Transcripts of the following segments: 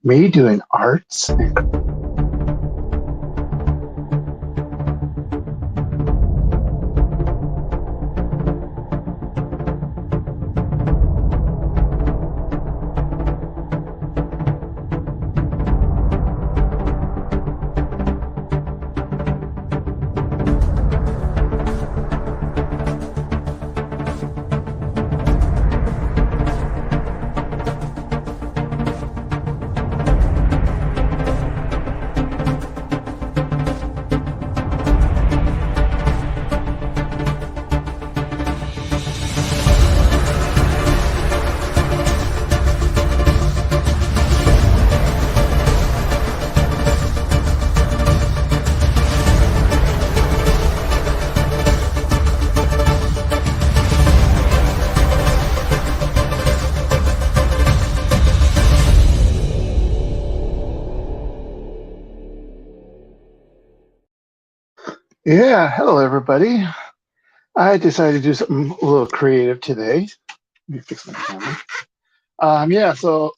Me doing arts? Yeah, hello everybody. I decided to do something a little creative today. Let me fix my camera. Yeah, so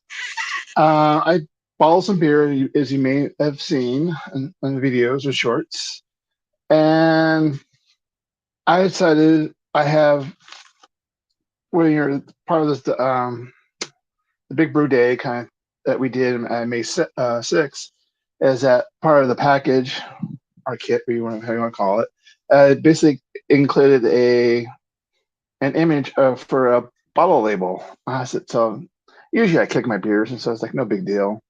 I bottled some beer, as you may have seen in the videos or shorts, and I decided I have when you're part of this the Big Brew Day kind of that we did on May 6th, is that part of the package, our kit, how you want to call it. It basically included a an image for a bottle label. So usually I kick my beers, and so it's like no big deal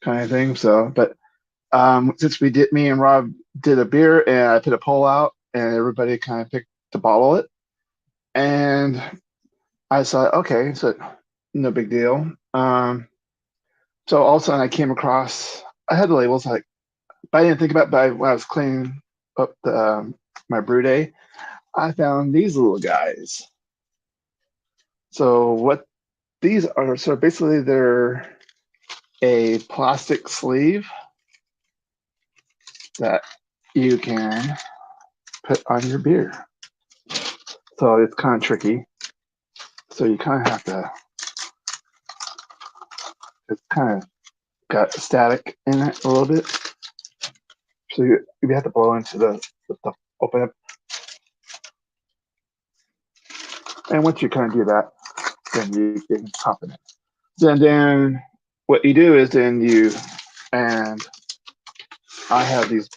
kind of thing. So, but since me and Rob did a beer, and I put a poll out, and everybody kind of picked to bottle it, and I thought, okay, so no big deal. So all of a sudden I came across, I had the labels, like, but I didn't think about. But when I was cleaning up my brew day, I found these little guys. So what these are, so basically they're a plastic sleeve that you can put on your beer. So it's kind of tricky. So you kind of have to, it's kind of got static in it a little bit. So you have to blow into the open it. And once you kind of do that, then you can pop it in. Then what you do is and I have these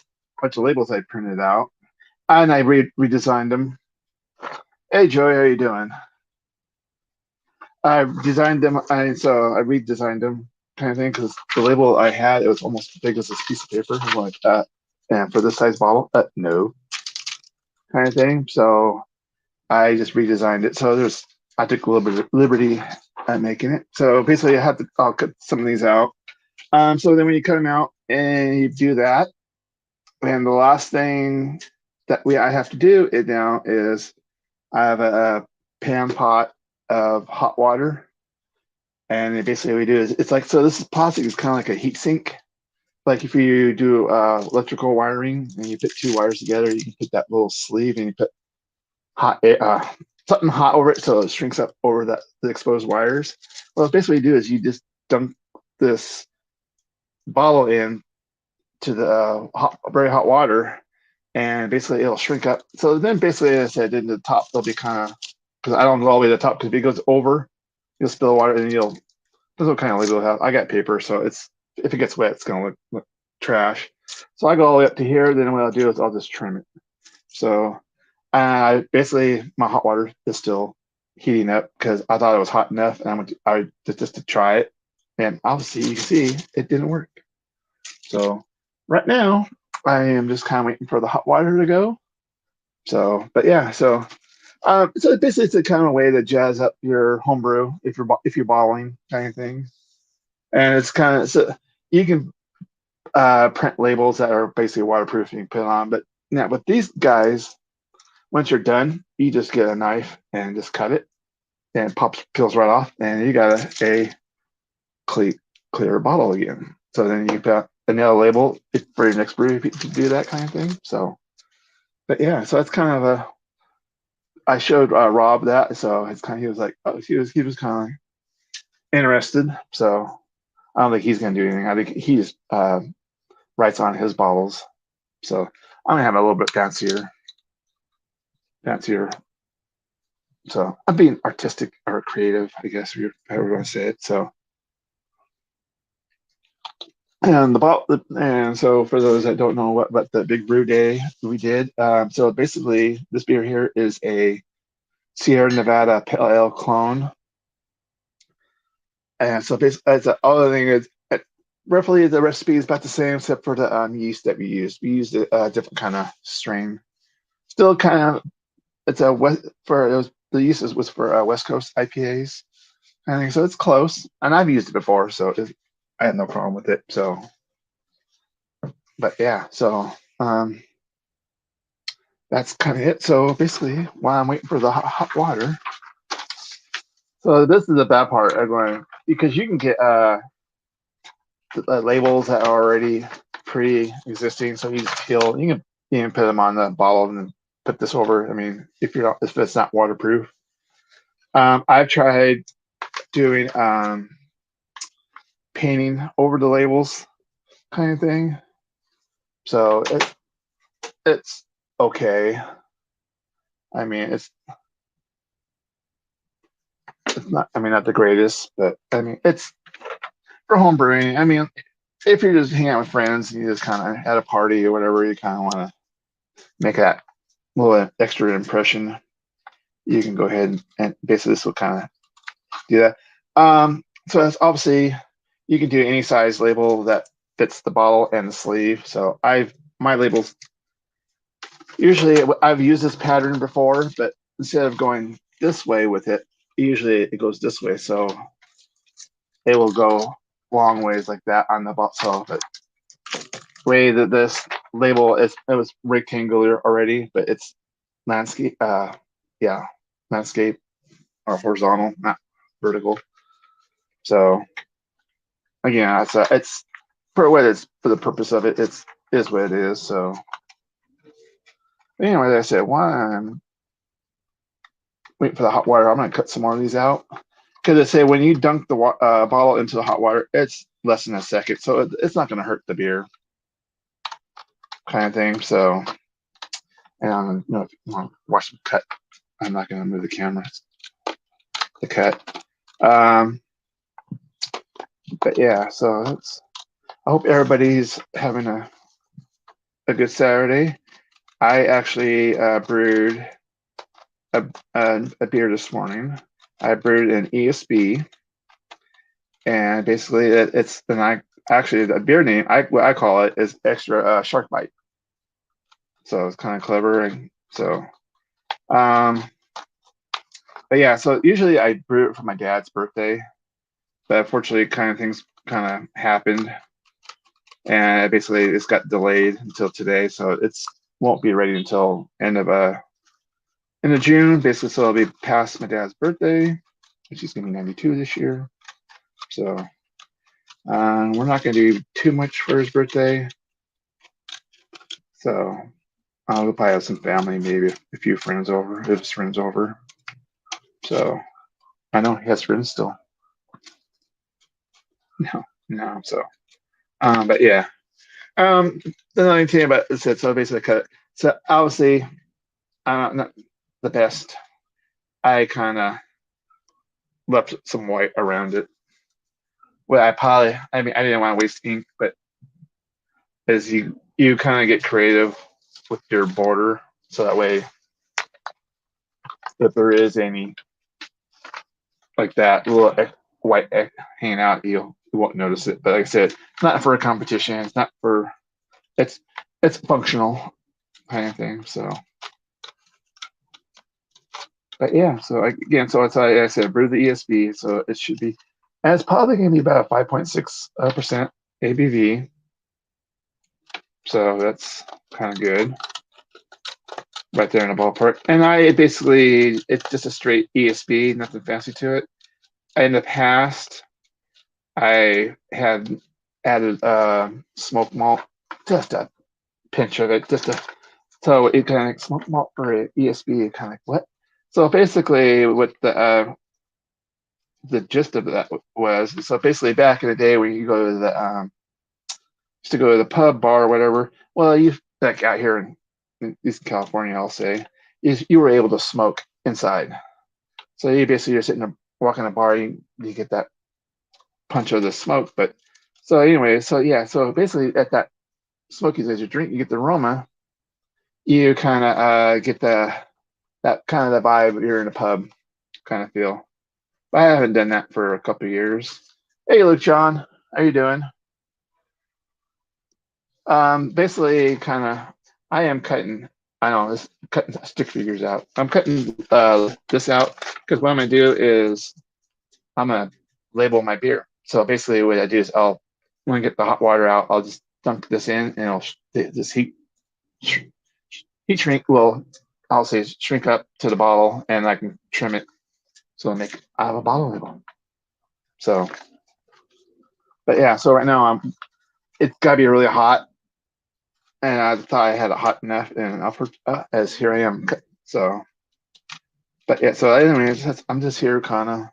bunch of labels I printed out, and I redesigned them. Hey, Joey, how you doing? I designed them, and so I redesigned them, kind of thing, because the label I had, it was almost as big as this piece of paper, something like that. And for this size bottle, no, kind of thing. So I just redesigned it. So I took a little bit of liberty at making it. So basically, I'll cut some of these out. So then when you cut them out and you do that, and the last thing that I have to do it now is I have a pan pot of hot water. And basically, what we do is it's like, so this is plastic is kind of like a heat sink. Like if you do electrical wiring and you put two wires together, you can put that little sleeve and you put hot something hot over it so it shrinks up over the exposed wires. Well, basically, what you do is you just dunk this bottle in to the very hot water, and basically it'll shrink up. So then, basically, as I said, in the top, they'll be kind of, because I don't go all the way to the top, because if it goes over, you'll spill water and that's what kind of label I have. I got paper, so it's if it gets wet, it's gonna look trash. So I go all the way up to here. Then what I'll do is I'll just trim it. So basically my hot water is still heating up because I thought it was hot enough, and I just to try it, and obviously you can see it didn't work. So right now I am just kind of waiting for the hot water to go. So, but yeah, so basically it's a kind of way to jazz up your homebrew if you're bottling kind of thing. And it's kind of, so you can print labels that are basically waterproof and you can put on. But now with these guys, once you're done, you just get a knife and just cut it, and it peels right off, and you got a clear, clear bottle again. So then you put another label for your next brew to do that kind of thing. So, but yeah, so that's kind of a. I showed Rob that, so it's kind of, he was like, oh, he was kind of interested. So I don't think he's going to do anything. I think he just writes on his bottles. So I'm going to have it a little bit fancier. So I'm being artistic or creative, I guess, however you want to say it. So, and so for those that don't know what the Big Brew Day we did, so basically this beer here is a Sierra Nevada Pale Ale clone. And so basically, it's a, all the thing is roughly the recipe is about the same except for the yeast that we used. We used a different kind of strain. Still kind of it's a west for it was the yeast was for West Coast IPAs. I think so. It's close, and I've used it before, so I have no problem with it. So, but yeah, so that's kind of it. So basically, while I'm waiting for the hot water, so this is the bad part. I'm going because you can get labels that are already pre-existing, so you just peel. You can put them on the bottle and then put this over. I mean, if it's not waterproof, I've tried doing painting over the labels kind of thing. So it's okay. I mean, it's not. I mean, not the greatest, but I mean, it's for home brewing. I mean, if you're just hanging out with friends and you just kind of at a party or whatever, you kind of want to make that little extra impression. You can go ahead and basically this will kind of do that. So that's obviously you can do any size label that fits the bottle and the sleeve. So my labels usually I've used this pattern before, but instead of going this way with it, usually it goes this way. So it will go long ways like that on the bottle. So but way that this label is it was rectangular already, but it's landscape yeah, landscape or horizontal, not vertical. So again, it's for what it's for the purpose of it, it's is what it is. So anyway, like I said, while I'm waiting for the hot water, I'm gonna cut some more of these out because they say when you dunk the bottle into the hot water, it's less than a second, so it's not gonna hurt the beer, kind of thing. So, and if you want to watch them cut, I'm not gonna move the camera. The cut. But yeah, so I hope everybody's having a good Saturday. I actually brewed a beer this morning. I brewed an ESB, and basically it's actually the beer name what I call it is extra shark bite. So it's kind of clever, and so but yeah, so usually I brew it for my dad's birthday, but unfortunately, things kind of happened, and basically it's got delayed until today, so it's won't be ready until end of June, basically. So it'll be past my dad's birthday, which is gonna be 92 this year. So we're not gonna do too much for his birthday. So we'll probably have some family, maybe a few friends over, if his friends over. So I know he has friends still. No. So but yeah. The only thing about it said so basically cut it. So obviously not the best. I kind of left some white around it. Well, I mean, I didn't want to waste ink, but as you kind of get creative with your border, so that way, if there is any like that little white hanging out, you won't notice it. But like I said, it's not for a competition. It's not for it's it's functional kind of thing. So, but yeah. So again, so it's like I said, brew the ESB, so it should be, and it's probably going to be about a 5.6% ABV. So that's kind of good, right there in the ballpark. And it's just a straight ESB, nothing fancy to it. In the past, I had added smoked malt, just a pinch of it, so it kind of smoked malt for an ESB, kind of like what? So basically, with the gist of that was, so basically back in the day when you go to the used to go to the pub, bar, or whatever. Well, you back out here in Eastern California, I'll say, is you were able to smoke inside. So you basically you're sitting there walking a bar, you get that punch of the smoke. But so anyway, so yeah, so basically at that smoky as you drink, you get the aroma. You kind of get that kind of the vibe you're in a pub kind of feel. But I haven't done that for a couple of years. Hey, Luke John, how you doing? Basically, kind of, I am cutting. I know this cutting stick figures out. I'm cutting this out because what I'm gonna do is I'm gonna label my beer. So basically, what I do is when I get the hot water out, I'll just dunk this in, and this heat shrink will, I'll say, shrink up to the bottle, and I can trim it so I have a bottle label. So, but yeah, so right now it's gotta be really hot, and I thought I had it hot enough, and as here I am. So, but yeah, so anyways, I'm just here kind of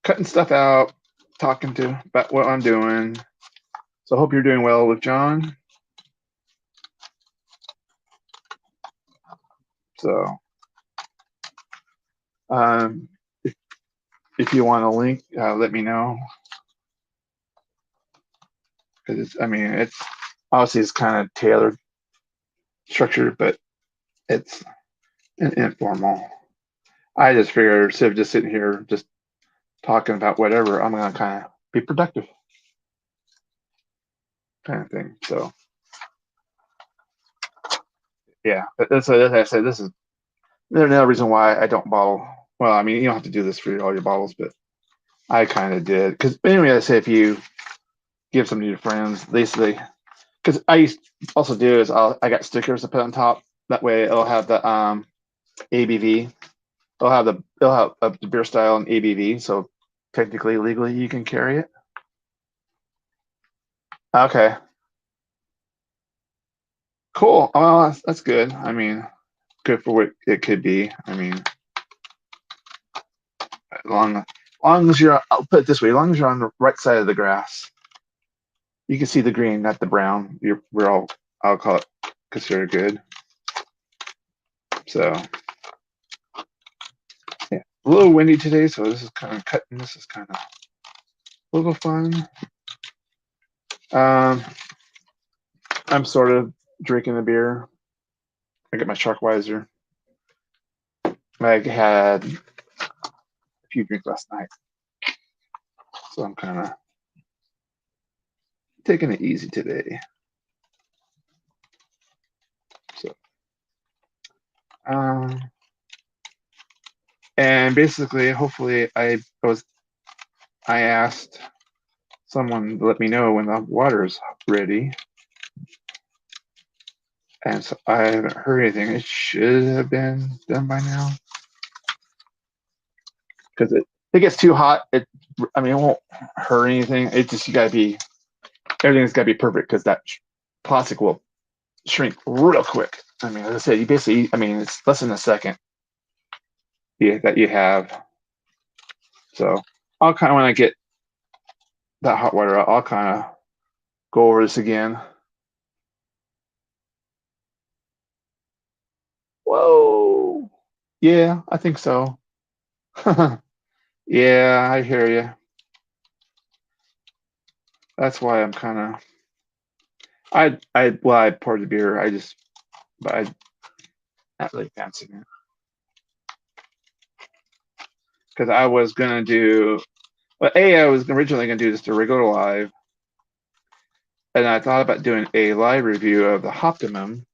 cutting stuff out, talking to about what I'm doing. So I hope you're doing well with John. So, um, if you want a link, let me know. Because it's obviously it's kind of tailored, structured, but it's informal. I just figured instead of just sitting here just talking about whatever, I'm gonna kind of be productive, kind of thing. So yeah, but as I said, there's another reason why I don't bottle. Well, I mean, you don't have to do this for all your bottles, but I kind of did. Because anyway, I say if you give some to your friends, they say, because I used to also do is I got stickers to put on top. That way, it'll have the ABV. It'll have the beer style and ABV. So technically, legally, you can carry it. Okay, cool. Well, that's good. I mean, good for what it could be. I mean, long as I'll put it this way, as long as you're on the right side of the grass, you can see the green, not the brown. I'll call it considered good. So yeah, a little windy today, so this is kind of cutting. This is kind of a little fun. Um, I'm sort of drinking the beer. I get my Sharkweiser. I had a few drinks last night, so I'm kind of taking it easy today. So, and basically, hopefully, I asked someone to let me know when the water is ready. And so I haven't heard anything. It should have been done by now. Because if it gets too hot, it won't hurt anything. It just, everything's got to be perfect because that plastic will shrink real quick. I mean, as I said, it's less than a second that you have. So I'll kind of, when I get that hot water out, I'll kind of go over this again. Whoa. Yeah, I think so. Yeah, I hear you. That's why I'm kind of. I poured the beer. But I not really fancying it because I was gonna do. Well, I was originally gonna do just a regular live, and I thought about doing a live review of the Hoptimum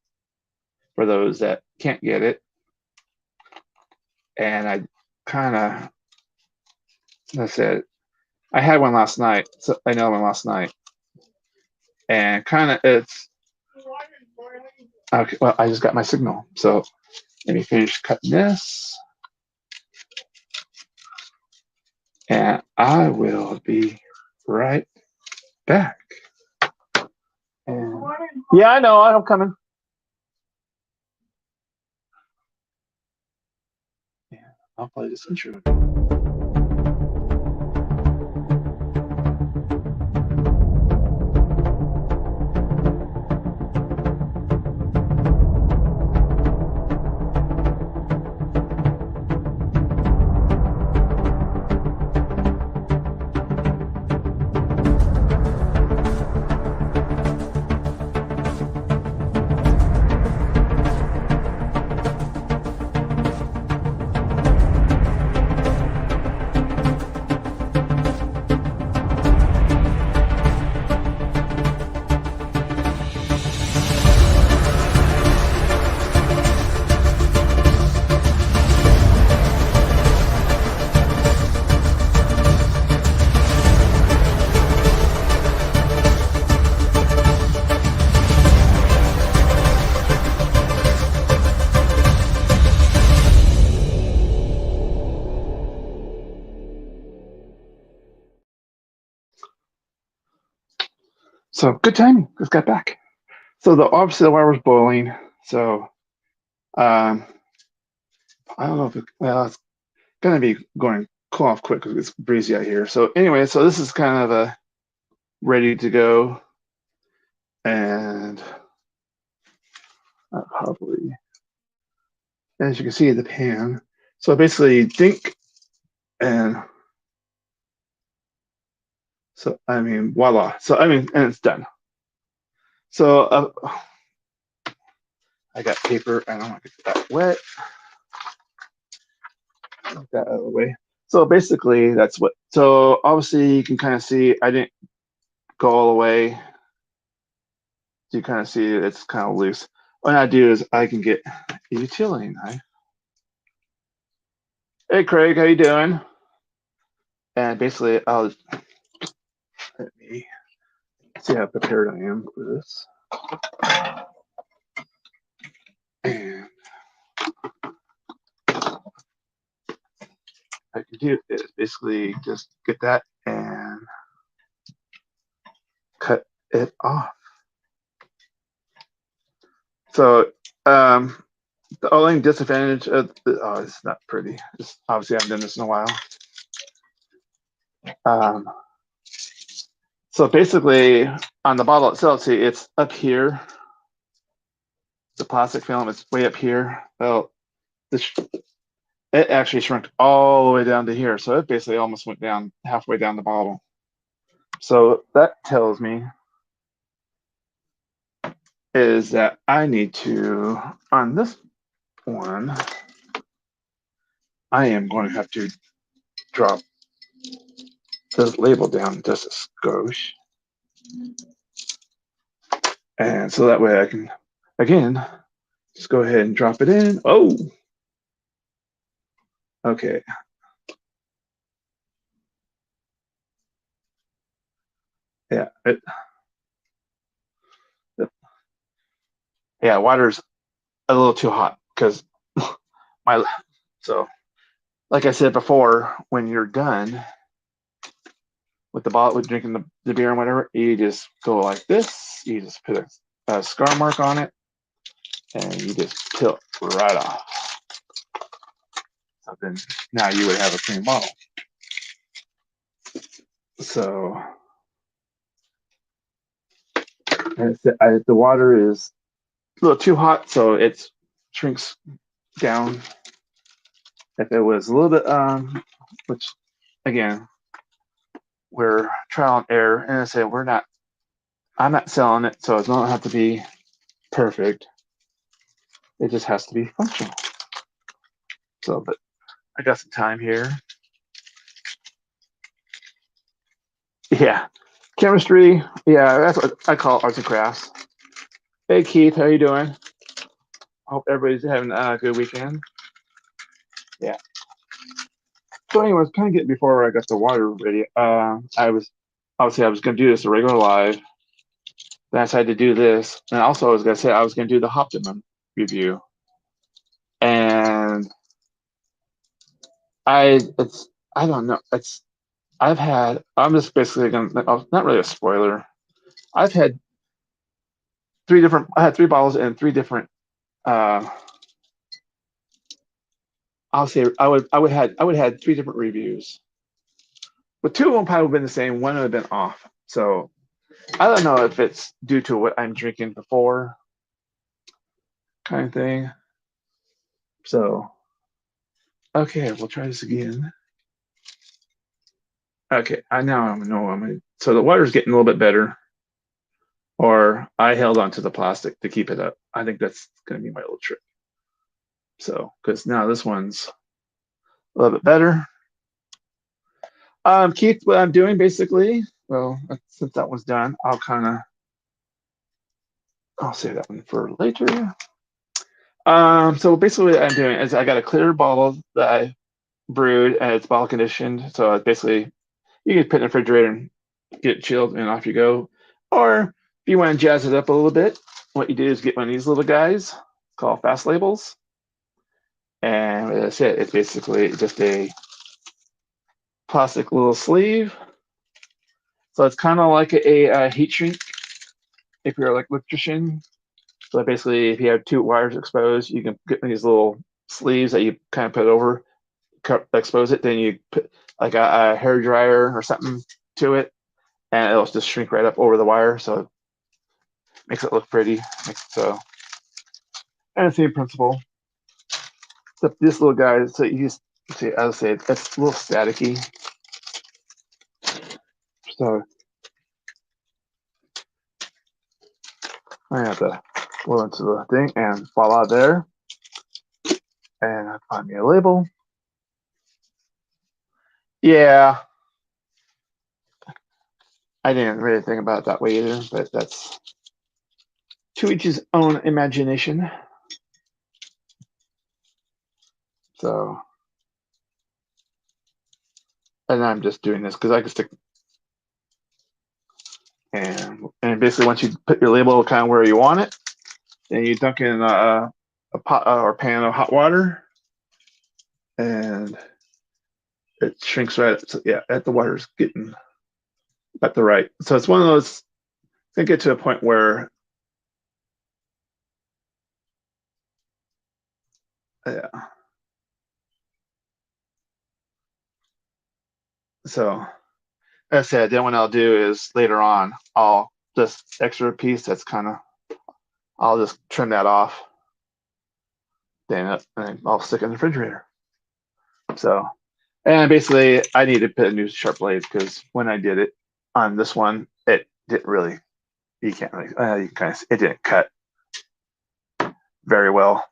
for those that can't get it, and I kind of. I said I had one last night. So I know one last night, and kind of it's. Okay, well, I just got my signal, so let me finish cutting this. And I will be right back. And, yeah, I know. I'm coming. Yeah, I'll play this intro. So good timing. Just got back. So obviously the water was boiling. So um, I don't know if it's gonna be going cool off quick because it's breezy out here. So anyway, so this is kind of a ready to go, and probably as you can see the pan. So basically think and so I mean voila. So I mean and it's done. So I got paper. I don't want to get that wet. Get that out of the way. So basically that's what. So obviously you can kind of see I didn't go all the way. You kind of see it's kind of loose. What I do is I can get a utility knife. Hey Craig, how you doing? And basically let me see how prepared I am for this. And I can do is basically just get that and cut it off. So the only disadvantage of it's not pretty. It's, obviously, I haven't done this in a while. Um, so basically, on the bottle itself, see, it's up here. The plastic film is way up here. Well, it actually shrunk all the way down to here. So it basically almost went down halfway down the bottle. So that tells me is that I need to, on this one, I am going to have to drop this label down just a skosh. And so that way I can, again, just go ahead and drop it in. Oh, okay. Yeah, yeah, water's a little too hot because my, so like I said before, when you're done with the bottle, with drinking the beer and whatever, you just go like this. You just put a scar mark on it and you just peel it right off. So then now you would have a clean bottle. So the water is a little too hot, so it shrinks down. If it was a little bit, which again, we're trial and error, and I said I'm not selling it, so it doesn't have to be perfect. It just has to be functional. So, but I got some time here. Yeah, chemistry. Yeah, that's what I call arts and crafts. Hey Keith, how you doing? Hope everybody's having a good weekend. Yeah. So, anyways, kind of getting before I got the water ready. I was going to do this a regular live. Then I decided to do this, and also I was going to say I was going to do the Optimum review. And I don't know. I'm just basically going to, not really a spoiler. I've had I had 3 bottles and 3 different, I'll say I would have had 3 different reviews. But 2 of them probably would have been the same. One would have been off. So I don't know if it's due to what I'm drinking before kind of thing. So, okay, we'll try this again. Okay, I now know so the water's getting a little bit better. Or I held onto the plastic to keep it up. I think that's going to be my little trick. So, because now this one's a little bit better. Keith, what I'm doing basically, well, since that one's done, I'll save that one for later. So basically what I'm doing is I got a clear bottle that I brewed and it's bottle conditioned. So it's basically, you can put in the refrigerator and get it chilled and off you go. Or if you want to jazz it up a little bit, what you do is get one of these little guys called Fast Labels. And that's it. It's basically just a plastic little sleeve. So it's kind of like a heat shrink if you're like electrician. So basically, if you have two wires exposed, you can get these little sleeves that you kind of put over, expose it. Then you put like a hair dryer or something to it, and it'll just shrink right up over the wire, so it makes it look pretty. So, and the same principle. Except this little guy, so you just see, I would say it's a little staticky. So I have to go into the thing and voila there. And find me a label. Yeah, I didn't really think about it that way either, but that's to each his own imagination. So, and I'm just doing this because I can stick. And basically, once you put your label kind of where you want it, then you dunk in a pot or pan of hot water, and it shrinks right. So yeah, at the water's getting at the right. So it's one of those. I get to a point where, yeah. So as I said, then what I'll do is later on, I'll this extra piece that's kind of, I'll just trim that off. Then I'll stick it in the refrigerator. So, and basically, I need to put a new sharp blade because when I did it on this one, it didn't really. You can't really. You kind of. It didn't cut very well.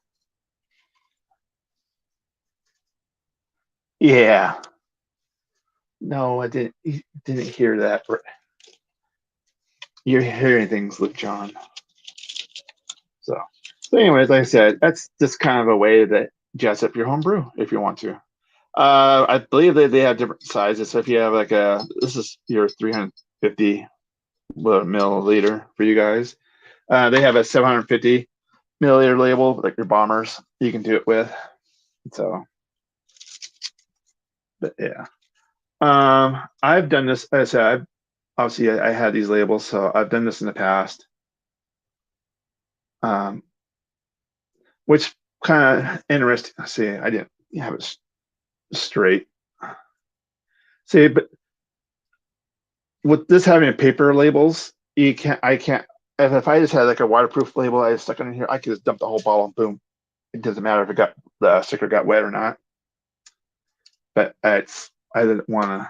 Yeah. No, I didn't. You didn't hear that. You're hearing things, Luke John. So, anyways, like I said, that's just kind of a way to jazz up your home brew if you want to. I believe they have different sizes. So if you have like this is your 350 milliliter for you guys. They have a 750 milliliter label, like your bombers. You can do it with. So, but yeah. I've done this. As I said, obviously I had these labels, so I've done this in the past. Which kind of interesting. See, I didn't have it straight. See, but with this having paper labels, you can't. I can't. If I just had like a waterproof label, I just stuck it in here, I could just dump the whole bottle and boom. It doesn't matter if it got the sticker got wet or not. But I didn't want to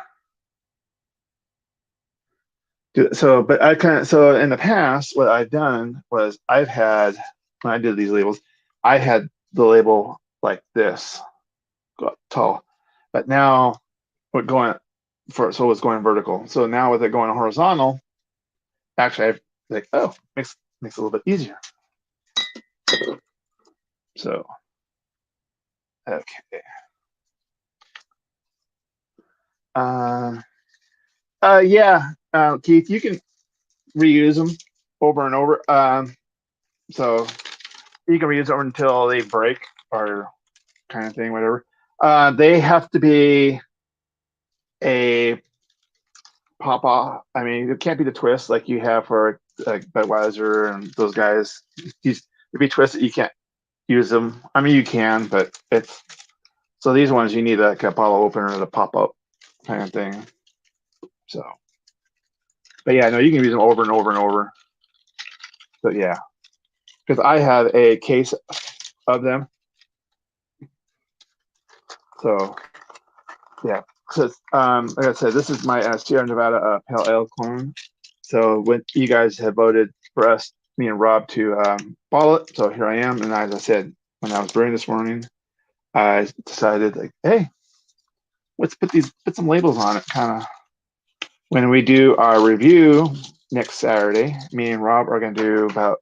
do it. So. But I kind of so in the past, what I've done was I've had when I did these labels, I had the label like this, tall. But now we're going so it's going vertical. So now with it going horizontal, actually I like makes it a little bit easier. So okay. Um yeah, Keith, you can reuse them over and over. So you can reuse them until they break or kind of thing, whatever. They have to be a pop off. I mean, it can't be the twist like you have for like Budweiser and those guys. These if you twist it, you can't use them. I mean, you can, but it's so these ones you need like a bottle opener to pop up kind of thing. So, but yeah, no, you can use them over and over and over. But yeah, because I have a case of them. So yeah, so like I said, this is my Sierra Nevada Pale Ale clone. So when you guys have voted for us, me and Rob to bottle it, so here I am. And as I said, when I was brewing this morning, I decided like, hey, let's put some labels on it. Kind of when we do our review next Saturday, me and Rob are going to do about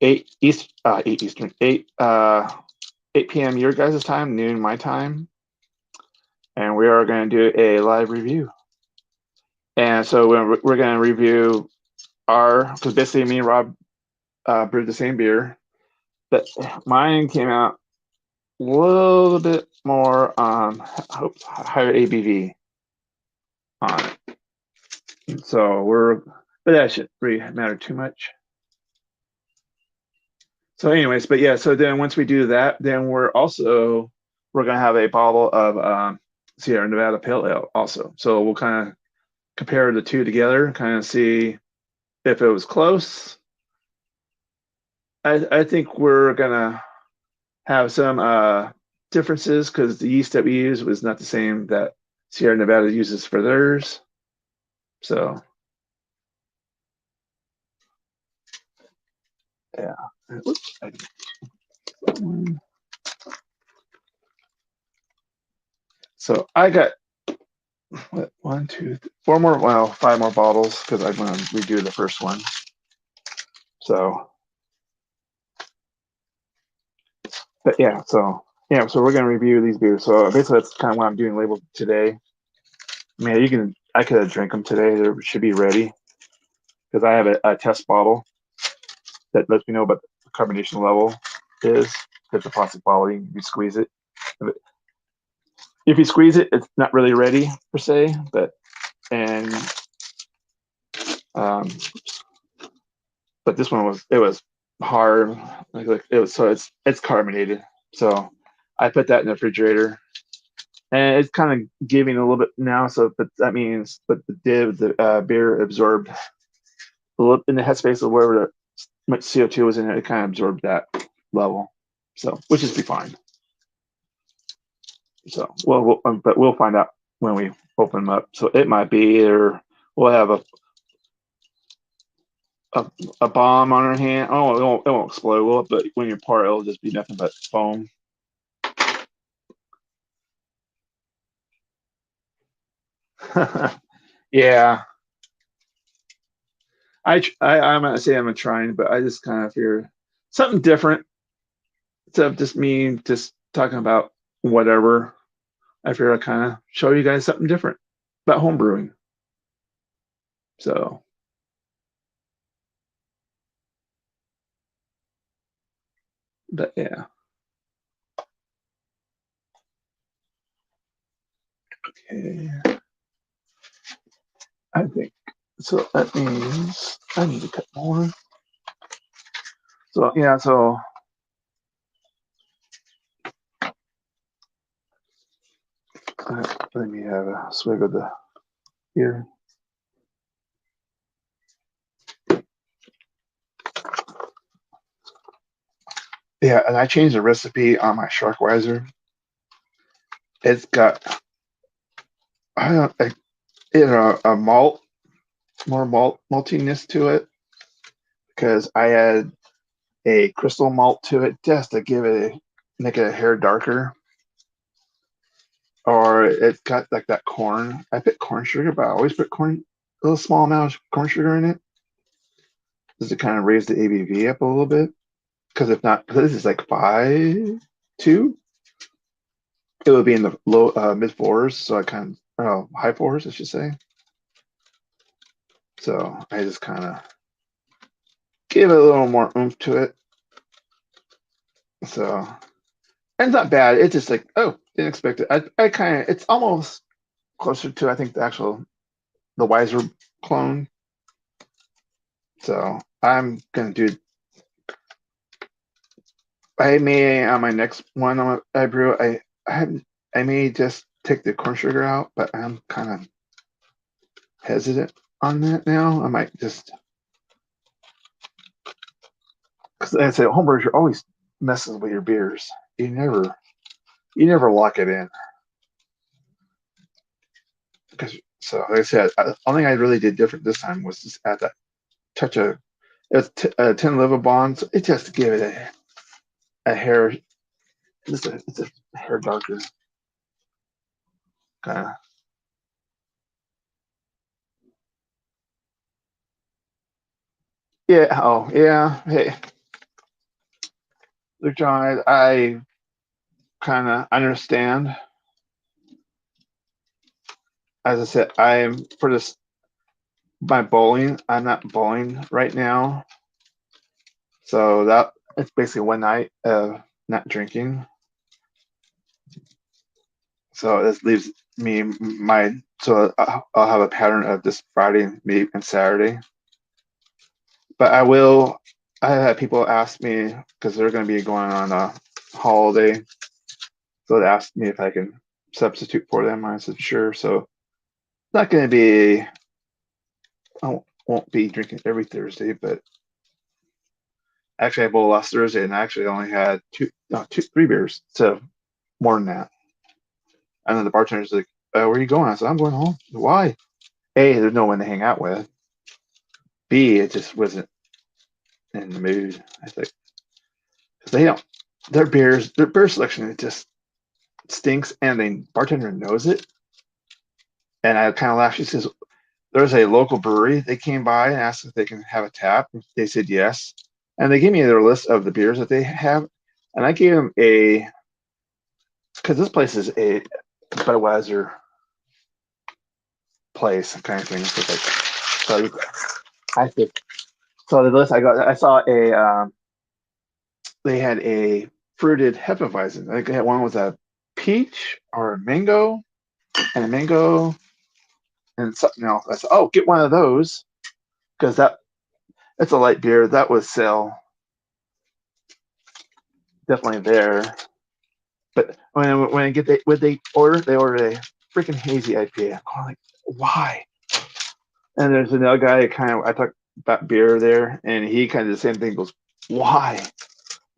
8 Eastern, 8 p.m. your guys' time, noon my time, and we are going to do a live review. And so we're going to review because basically me and Rob brewed the same beer, but mine came out a little bit more higher ABV on it. So but that shouldn't really matter too much. So, anyways, but yeah, so then once we do that, then we're gonna have a bottle of Sierra Nevada Pale Ale also. So we'll kind of compare the two together, kind of see if it was close. I think we're gonna have some differences because the yeast that we use was not the same that Sierra Nevada uses for theirs. So yeah. Oops. So I got what, one, two, four more, well, five more bottles because I'm going to redo the first one. So, but yeah, so we're going to review these beers. So basically, that's kind of what I'm doing labeled today. I could have drank them today. They should be ready because I have a test bottle that lets me know what the carbonation level is. It's a plastic bottle. You squeeze it. If you squeeze it, it's not really ready per se, and um, but this one was hard, like it was, so it's carbonated. So I put that in the refrigerator, and it's kind of giving a little bit now. So, but that means, but the beer absorbed a little in the headspace of wherever much CO2 was in it. It kind of absorbed that level, so which is be fine. So, but we'll find out when we open them up. So it might be either we'll have a, a bomb on our hand. Oh, it won't explode, will it? But when you pour it, it'll just be nothing but foam. Yeah, I'm not saying I'm trying, but I just kind of fear something different. Instead of just me just talking about whatever, I fear I kind of show you guys something different about home brewing. So, but yeah, okay. I think so. That means I need to cut more. So yeah, so let me have a swig of the beer. Yeah, and I changed the recipe on my Sharkweiser. It's got I don't a malt, more maltiness to it because I add a crystal malt to it just to make it a hair darker. Or it's got like that corn. I put corn sugar, but I always put a little small amount of corn sugar in it just to kind of raise the ABV up a little bit. Because if not, because this is like 5.2, it would be in the low mid fours. So I kind of high fours, I should say. So I just kind of give it a little more oomph to it. So and it's not bad. It's just like, oh, didn't expect it. I kind of, it's almost closer to, I think, the Wiser clone. So I'm going to do, I may, on my next one I brew, I may just take the corn sugar out, but I'm kind of hesitant on that now. I might just, because I say, homebrewers, you're always messing with your beers. You never lock it in. Because so, like I said, the only thing I really did different this time was just add that touch of a 10 liver bond. So it just to give it a hair, it's a hair darker kind of. Yeah. Oh, yeah. Hey, look, John, I kind of understand. As I said, I'm for this my bowling. I'm not bowling right now, so that it's basically one night of not drinking. So this leaves me my so I'll have a pattern of this Friday, maybe and Saturday. But I will. I had people ask me because they're going to be going on a holiday, so they asked me if I can substitute for them. I said sure. So it's not going to be. Won't be drinking every Thursday, but actually I bowled last Thursday and I actually only had three beers. So more than that. And then the bartender's like, "Where are you going?" I said, "I'm going home." Why? A, there's no one to hang out with. B, it just wasn't in the mood. I think they don't. Their beer selection, it just stinks, and the bartender knows it. And I kind of laughed. She says, "There's a local brewery. They came by and asked if they can have a tap. They said yes, and they gave me their list of the beers that they have, and I gave them a because this place is a Budweiser place kind of thing. So I think so. The list I saw a they had a fruited Hefeweizen. I think they had one with a peach or a mango and a mango and something else. I said, "Oh, get one of those because it's a light beer that would sell definitely there." But when I get they ordered a freaking hazy IPA. I'm like, why? And there's another guy I talked about beer there, and he kind of the same thing goes, why?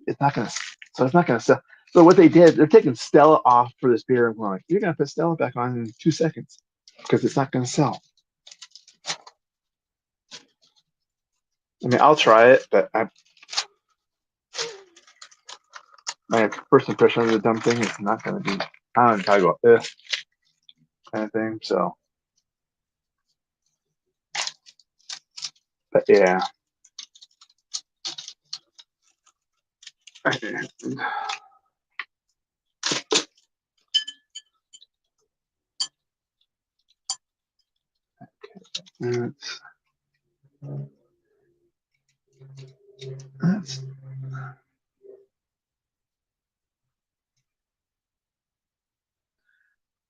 It's not gonna so it's not gonna sell. So what they did, they're taking Stella off for this beer. And we're like, you're gonna put Stella back on in 2 seconds because it's not gonna sell. I mean, I'll try it, but my first impression of the dumb thing is not gonna be. I don't talk about this kind of thing. So, but yeah. That's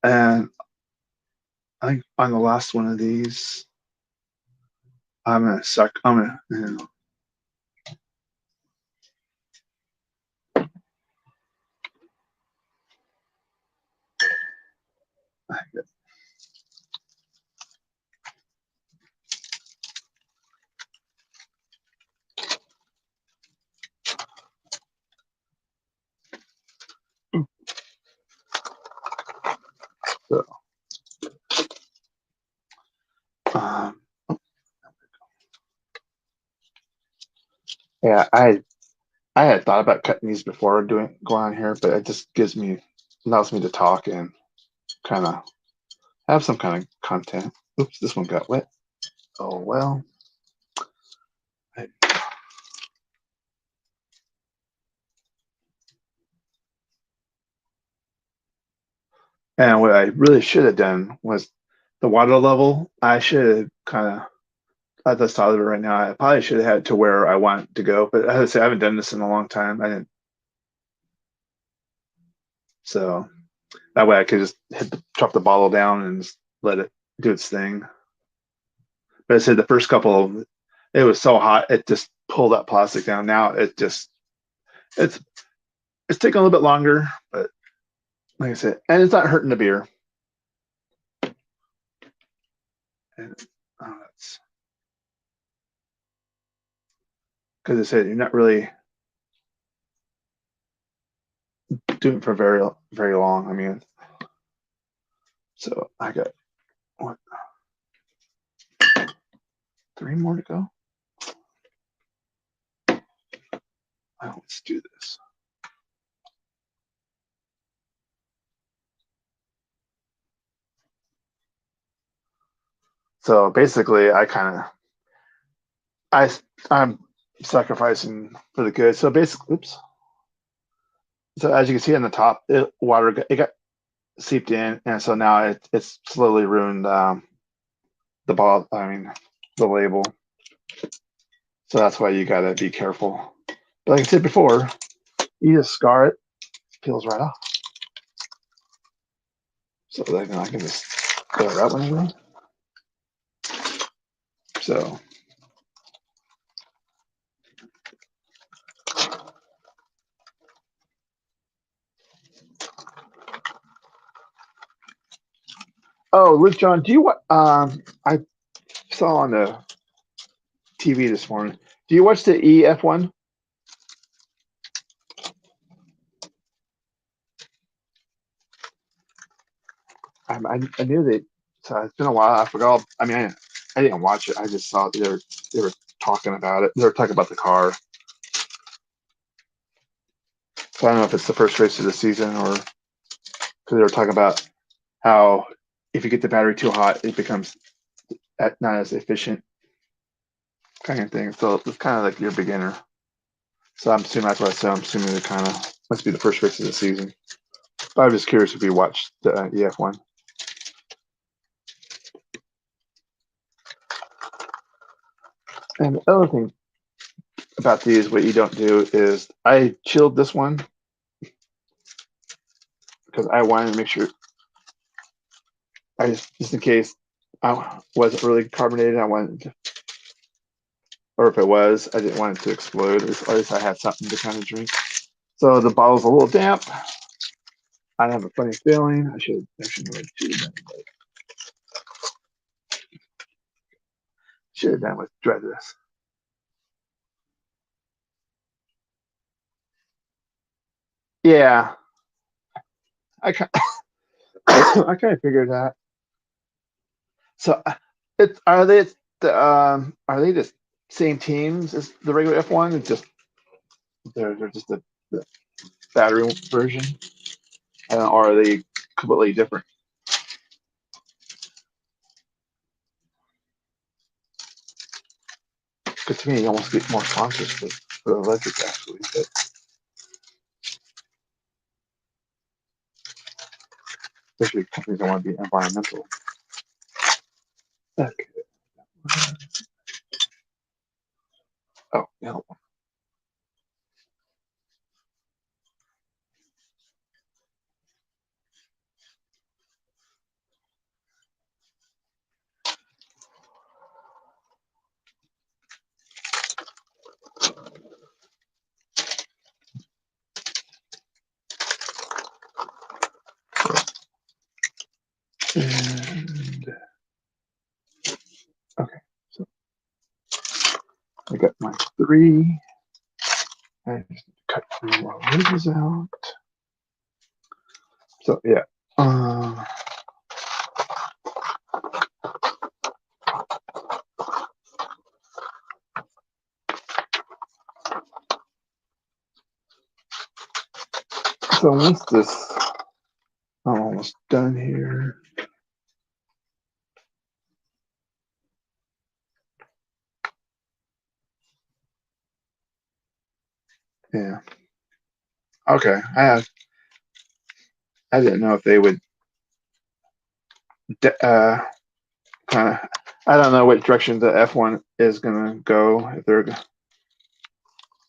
and I think on the last one of these, I'm gonna suck. I'm gonna. So, um, yeah, I had thought about cutting these before going on here, but it just allows me to talk and kind of have some kind of content. Oops, this one got wet. Oh well. And what I really should have done was the water level. I should have kind of. I just thought of it right now. I probably should have had it to where I want it to go, but as I say, I haven't done this in a long time. I didn't, so that way I could just drop the bottle down and just let it do its thing. But I said the first couple, it was so hot, it just pulled that plastic down. Now it's it's taking a little bit longer, but like I said, and it's not hurting the beer. And that's because I said you're not really doing it for very long. I mean, so I got what 3 more to go. Let's do this. So basically, I'm sacrificing for the good. So basically, oops. So as you can see on the top, it got seeped in, and so now it's slowly ruined the ball. I mean, the label. So that's why you gotta be careful. But like I said before, you just scar it, it peels right off. So then I can just go that one away. So Oh, Luke John, do you what? I saw on the TV this morning. Do you watch the EF1? I knew that. So it's been a while. I forgot. I mean, I didn't watch it. I just saw they were talking about it. They were talking about the car. So I don't know if it's the first race of the season or because they were talking about how if you get the battery too hot, it becomes not as efficient kind of thing. So it's kind of like your beginner. So I'm assuming that's what I said. I'm assuming it kind of must be the first race of the season. But I'm just curious if you watched the EF1. And the other thing about these, what you don't do is I chilled this one because I wanted to make sure I just in case I wasn't really carbonated, I wanted to, or if it was, I didn't want it to explode. At least I had something to kind of drink. So the bottle's a little damp. I have a funny feeling. I should have done with dread this. Yeah, I kind I kind of figured that. So it's are they the same teams as the regular F1? It's just they're just the battery version, or are they completely different? Because to me, you almost get more sponsors for the electric actually, but especially companies that want to be environmental. Okay. Oh, yeah. And, okay, so I got my three. I just cut three more pages out. So yeah. So once this, I'm almost done here. Yeah. Okay. I didn't know if they would kind of. I don't know what direction the F1 is gonna go if they're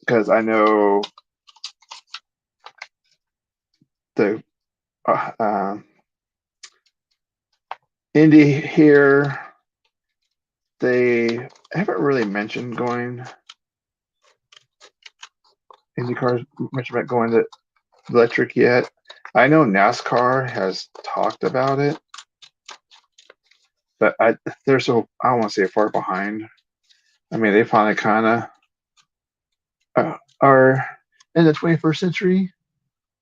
because I know the Indy here they haven't really mentioned going IndyCars mentioned about going to electric yet. I know NASCAR has talked about it, but they're so I don't want to say far behind. I mean, they finally kind of are in the 21st century.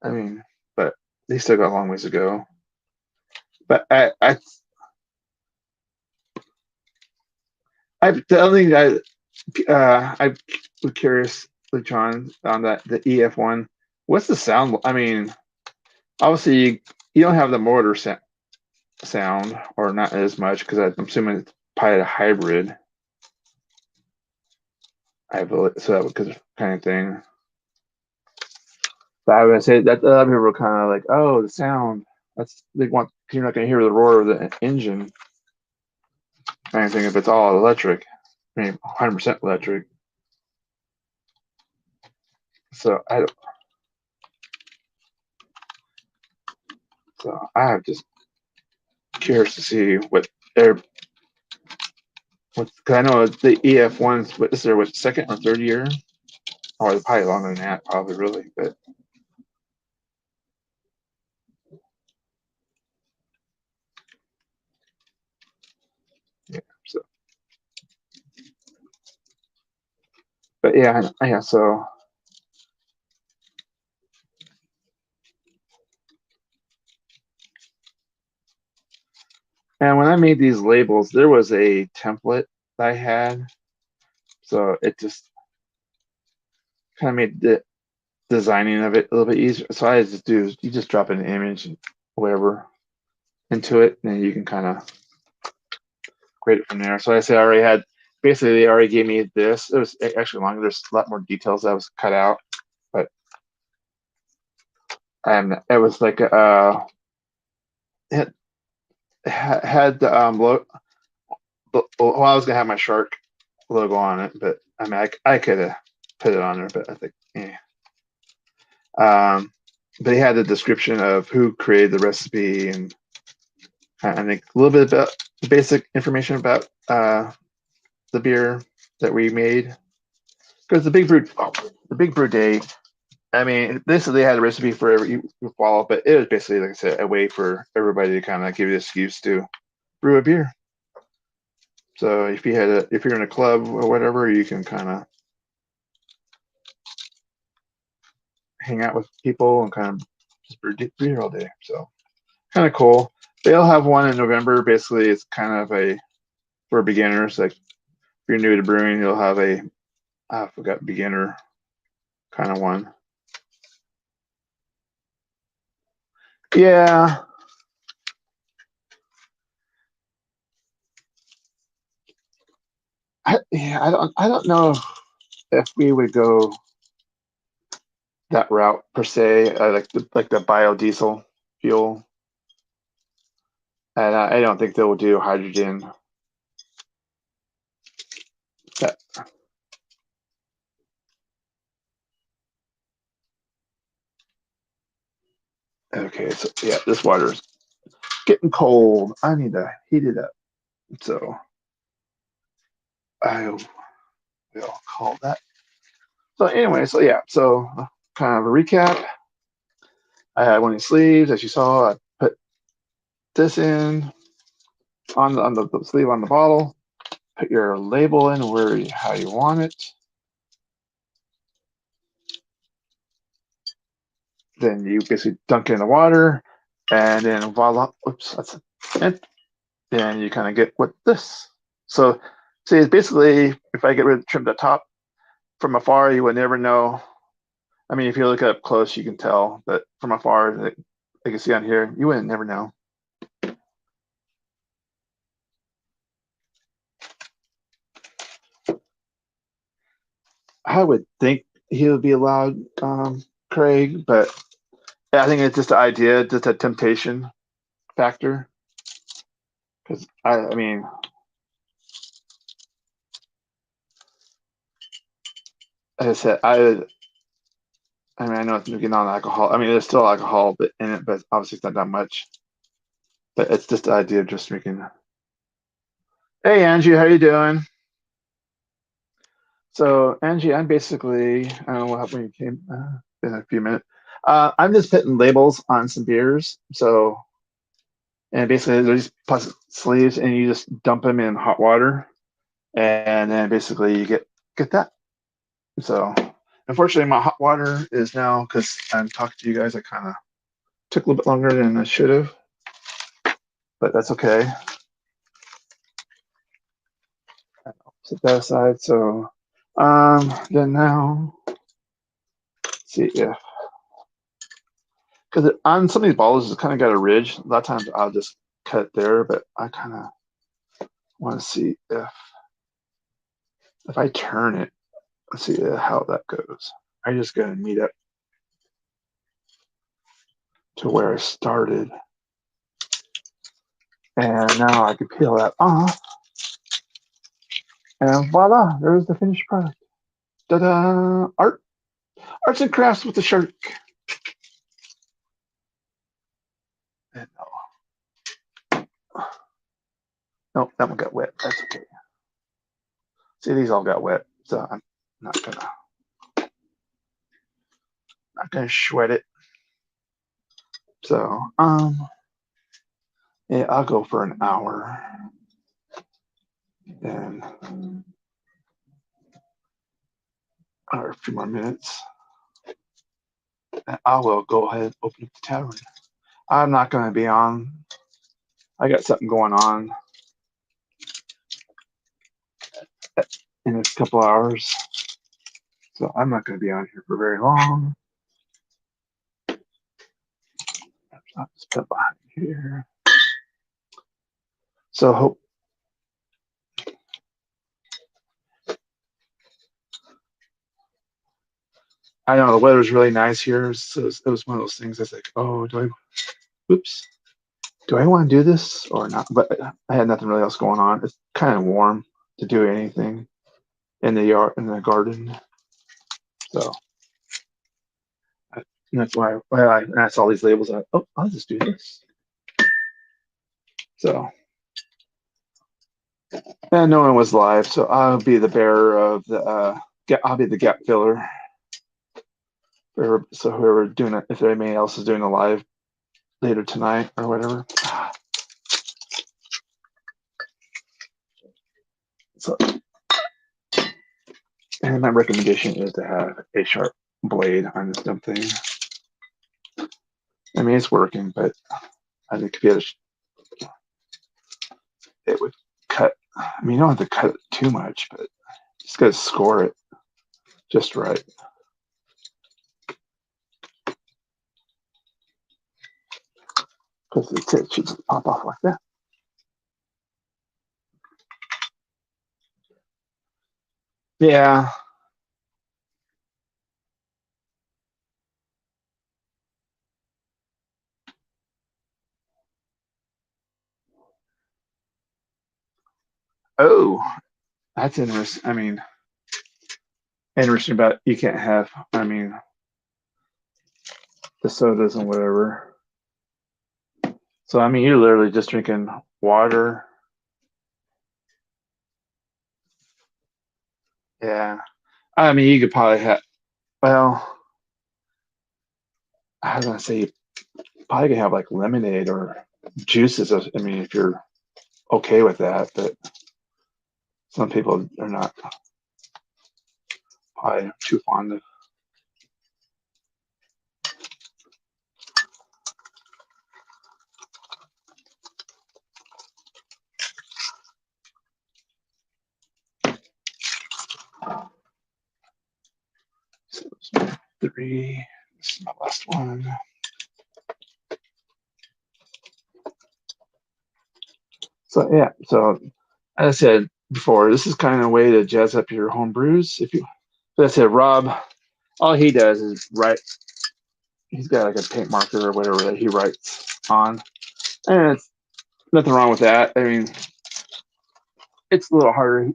I mean, but they still got a long ways to go. But the only thing I was curious, with John, on that the EF1. What's the sound? I mean, obviously you don't have the motor sound, or not as much, because I'm assuming it's probably a hybrid. I believe so because kind of thing. But I would say that the other people were kind of like, oh, the sound. That's they want. You're not going to hear the roar of the engine. Kind of thing if it's all electric. I mean, 100% electric. So I'm just curious to see what they're. Cause I know the EF1's what is their what second or third year, or probably longer than that, probably really. But But yeah, so. And when I made these labels, there was a template that I had. So it just kind of made the designing of it a little bit easier. So I just do, you just drop an image, whatever, into it, and you can kind of grade it from there. So I say I already had, basically they already gave me this. It was actually longer. There's a lot more details that was cut out, but and it was like it had the well, I was gonna have my shark logo on it, but I mean I could have put it on there, but I think yeah. But he had the description of who created the recipe and I think a little bit about the basic information about the beer that we made. Because the Big Brew Day, I mean, this they had a recipe for every you follow, but it was basically, like I said, a way for everybody to kind of give you an excuse to brew a beer. So if you're in a club or whatever, you can kind of hang out with people and kind of just brew beer all day. So kind of cool. They'll have one in November. Basically, it's kind of a for beginners. Like if you're new to brewing, you'll have a I forgot beginner kind of one. Yeah, I don't know if we would go that route per se, like the biodiesel fuel, and I don't think they'll do hydrogen. That, okay, so yeah, this water's getting cold. I need to heat it up. So I will call that. So anyway, so yeah, so kind of a recap. I had one of these sleeves, as you saw. I put this in on the sleeve on the bottle. Put your label in how you want it. Then you basically dunk it in the water, and then voila, oops, that's it. Then you kind of get what this. So, see, it's basically if I get rid of trim the top from afar, you would never know. I mean, if you look up close, you can tell, but from afar, like you see on here, you wouldn't never know. I would think he would be allowed, Craig, but I think it's just the idea, just a temptation factor. Because I mean, like I said, I mean, I know it's getting on alcohol. I mean, there's still alcohol in it, but obviously it's not that much. But it's just the idea of just drinking. Hey, Angie, how you doing? So, Angie, I'm basically, I don't know what happened when you came in a few minutes. I'm just putting labels on some beers. So, and basically, there's plastic sleeves, and you just dump them in hot water, and then basically you get that. So, unfortunately, my hot water is now because I'm talking to you guys. I kind of took a little bit longer than I should have, but that's okay. Set that aside. So, then now, see if because on some of these bottles, it's kind of got a ridge. A lot of times I'll just cut it there, but I kind of want to see if I turn it, let's see how that goes. I'm just going to meet up to where I started. And now I can peel that off. And voila, there's the finished product. Ta-da! Arts and crafts with the shark. And no, that one got wet. That's okay. See, these all got wet, so I'm not gonna sweat it. So, yeah, I'll go for an hour. And or a few more minutes, and I will go ahead and open up the tavern. I'm not going to be on. I got something going on in a couple hours, so I'm not going to be on here for very long. I'll just put behind here. So hope. I know the weather's really nice here, so it was one of those things. I was like, oh, do I want to do this or not? But I had nothing really else going on. It's kind of warm to do anything in the yard, in the garden. So that's why I saw these labels. I'll just do this. So, and no one was live, so I'll be the bearer of the. I'll be the gap filler. So whoever doing it, if anybody else is doing a live later tonight or whatever. So, and my recommendation is to have a sharp blade on this dumb thing. I mean, it's working, but I think if you had it would cut. I mean, you don't have to cut it too much, but just got to score it just right. Because the tip should just pop off like that. Yeah. Oh, that's interesting. I mean, interesting about you can't have, I mean, the sodas and whatever. So, I mean, you're literally just drinking water. Yeah. I mean, you could probably have, well, I was going to say, you probably could have like lemonade or juices. I mean, if you're okay with that, but some people are not probably too fond of. So, 3. This is my last one. So yeah, so as I said before, this is kind of a way to jazz up your home brews. If you, as I said, Rob, all he does is write. He's got like a paint marker or whatever that he writes on, and it's nothing wrong with that. I mean, it's a little harder.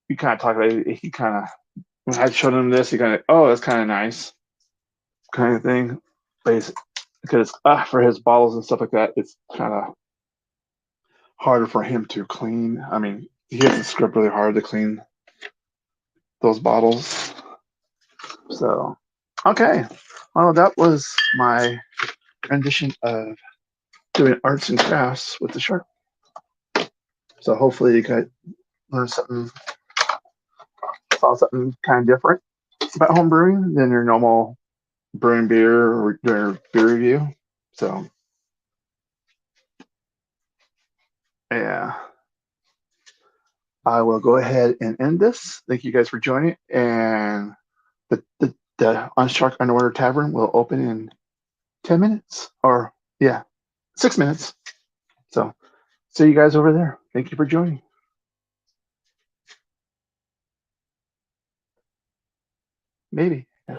He kind of talked about it. He kind of when I showed him this, he kind of, oh, that's kind of nice, kind of thing. But because for his bottles and stuff like that, it's kind of harder for him to clean. I mean, he has to script really hard to clean those bottles. So, okay. Well, that was my rendition of doing arts and crafts with the shark. So hopefully you guys learned something, saw something kind of different about home brewing than your normal brewing beer or your beer review. So, yeah. I will go ahead and end this. Thank you guys for joining. And the On Shark Underwater Tavern will open in 10 minutes or, yeah, 6 minutes. So, see you guys over there. Thank you for joining. Maybe. Yeah.